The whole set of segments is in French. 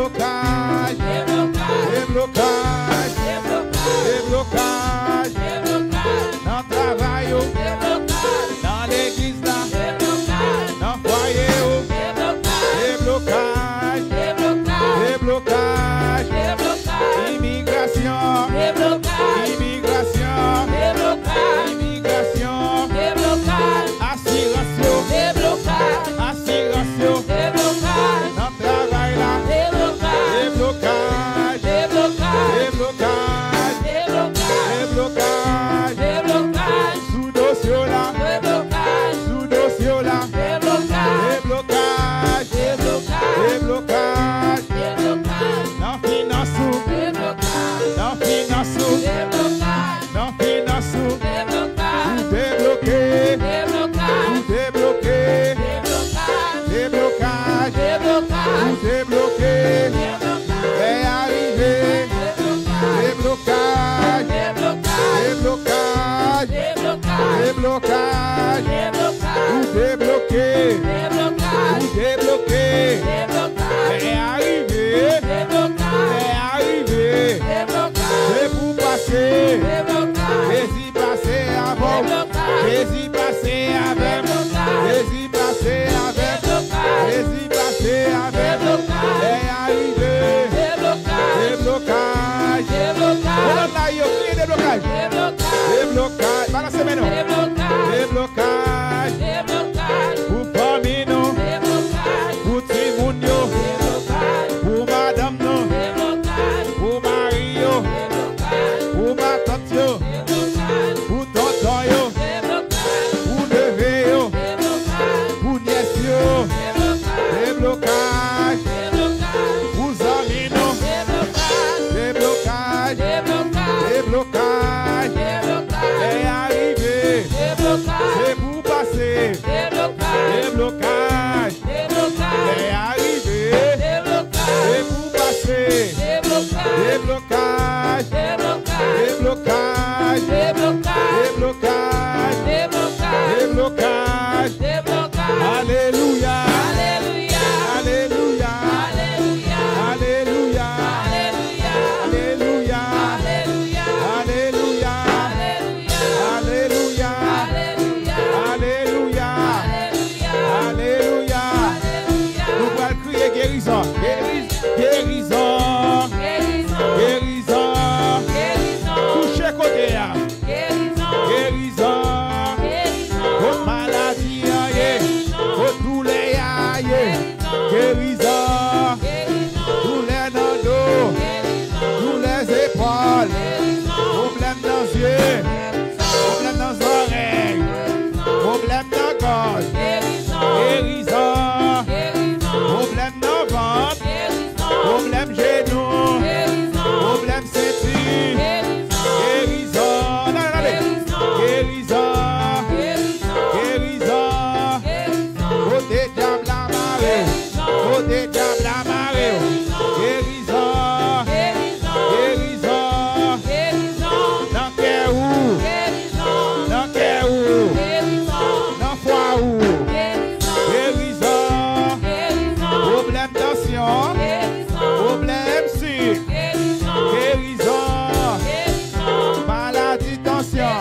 déblocage, déblocage, déblocage, dans le travail, dans l'église, dans le foyer, déblocage, déblocage, immigration, immigration, immigration, assurance, assurance, dans le travail là, déblocage, déblocage, déblocage, sous dossier là, sous dossier là, déblocage, déblocage, dans finance, dans finance, dans finance, tout débloqué, tout débloqué, déblocage, tout débloqué, est arrivé, déblocage, déblocage, déblocage, tout débloqué, tout débloqué, est arrivé, est arrivé, c'est pour passer, c'est-y passer avant, c'est-y passer avec, c'est-y passer avec, c'est-y passer avec, est arrivé, déblocage, déblocage, déblocage, balancez maintenant, déblocage, pour famille nous, pour Timoun yo, pour madame nous, pour mari yo, pour ma tante yo, pour tonton yo, pour neveu yo, pour nièce yo, déblocage, pour amis nous, déblocage, déblocage, est arrivé, c'est pour passer, déblocage, est arrivé, c'est pour passer, déblocage, déblocage, déblocage, déblocage, alléluia, alléluia, alléluia, alléluia, alléluia, alléluia, alléluia, alléluia. Nous allons crier guérison, guérison, guérison, touchez côté, guérison, contre maladie, contre douleur, guérison, douleur dans le dos, douleur les épaules, problème dans les yeux, problème dans les oreilles, problème dans la gorge, guérison, problème dans le ventre, problème genou, problème ceinture, guérison, guérison, guérison, côté diable la marée, côté diable la marée, guérison, guérison, dans cœur où, dans cœur où, dans foi où, guérison, problème tension, problème sucre, guérison, maladie tension,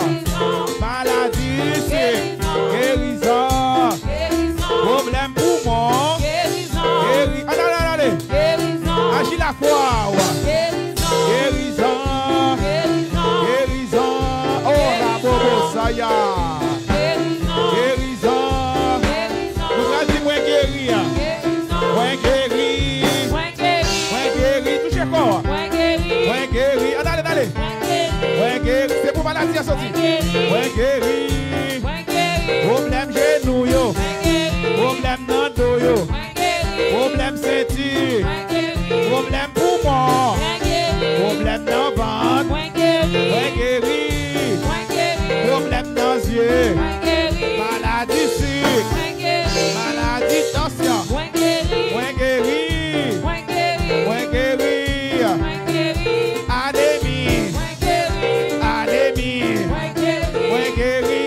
maladie sucre, guérison, problème poumon, guérison, allez, agis la foi, guérison, guérison, oh la bobo saya, guérison, nous allons dire moi guéri, moi guéri, touchez quoi, moi guéri, allez, moi guéri, c'est pour maladie à sortir, moi guéri, problème genou yo, problème dans le dos yo, problème ceinture, problème poumon, problème dans le ventre, moi guéri, problème dans les yeux, maladie sucre, maladie tension, moi guéri, anémie, anémie, moi guéri,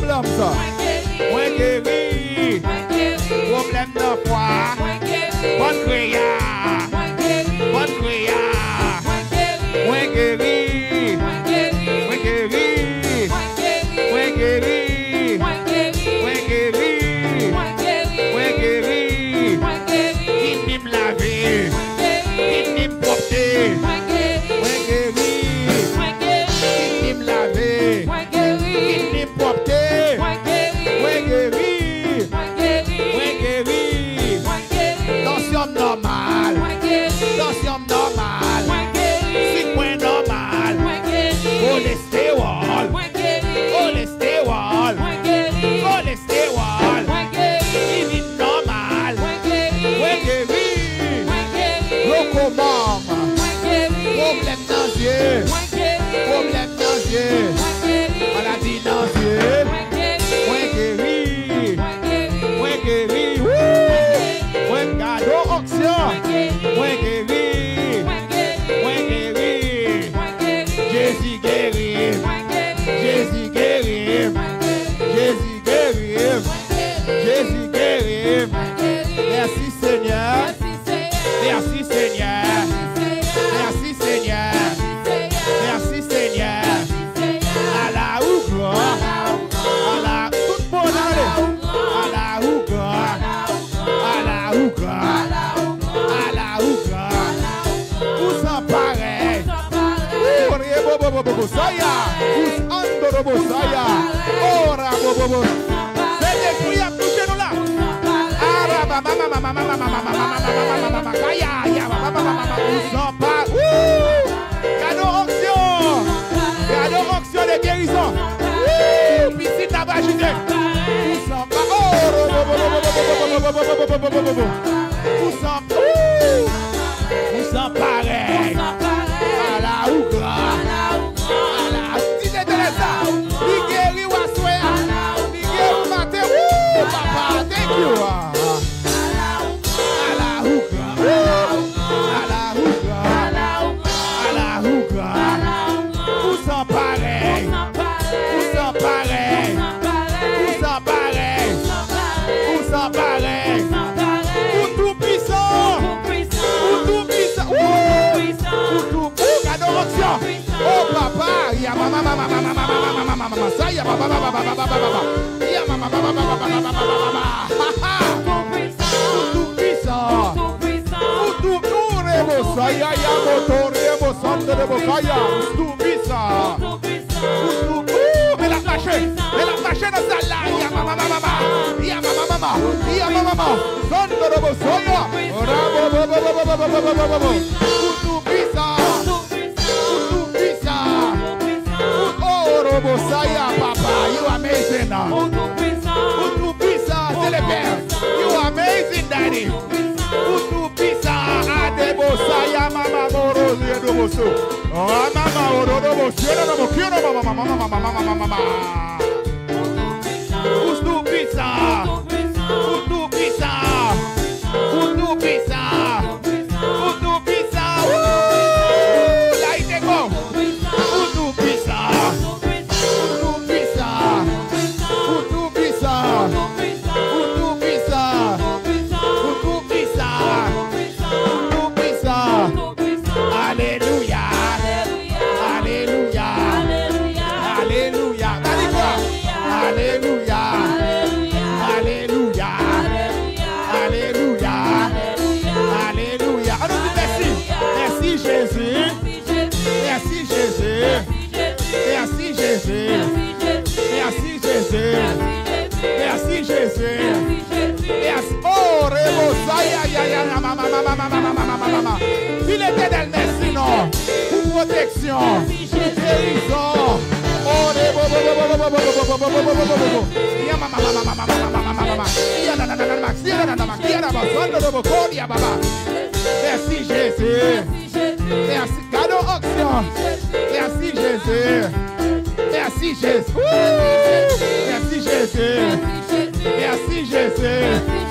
blâme ça. Moi guéri. Problème de foi. Bonne créa. Bonne créa. Moi guéri. Moi guéri. Moi guéri. Moi guéri. Moi guéri. Qui me laver. Qui me porter. Moi guéri. Qui me laver. Qui me porter. Moi guéri. Moi guéri. Tension normale. Tension normale. Point normal. Cholestérol. Cholestérol. Cholestérol. Limite normale. Ouais guéri. Locomore. Problème nauséeux. Problème nauséeux. Maladie nauséeux. Ouais guéri. Ouais guéri. Ouais cadeau option. Ouais guéri. Jésus guérit, Jésus guérit, Jésus guérit, Jésus guérit. Merci Seigneur, merci Seigneur, merci Seigneur, merci Seigneur. À la houga, à la toute bonne année, à la houga, à la houga, à la houga. Vous en pareil. Saya, us ando robo saya, ora bobo. C'est des cris à toucher nous là. Araba mama mama mama mama mama mama kaya ya mama mama nous en pas. Cadeau onction de guérison. Piscine tabagité. Nous en pas. Nous en pareil. À la ougra. Oh papa, ya mama mama mama mama mama mama saya baba baba baba baba ya mama baba baba baba baba tu pisa tu rebo saya ya motor rebo sante rebo kaya tu pisa tu la fâché dans sa la ya mama mama ya mama mama ya mama mama sante rebo saya rebo baba baba baba baba tu pisa Saya, Papa, you amazing now. Utu Pisa, c'est le père. You amazing, Daddy. Utu Pisa, Adebo Saya, Mama Moro, Ledoboso. Oh, Mama Moro, Doboso, Mama. Utu Pisa, Utu Pisa, Utu Pisa, Utu Pisa. Là, il te go. Utu Pisa. Merci Jésus. Merci. Oh, Rebosaya, mama. Si l'Éternel merci non, pour protection, pour guérison. Oh, merci Jésus. Merci. Cadeau action. Merci Jésus. Merci Jésus. Merci Jésus. Merci Jésus.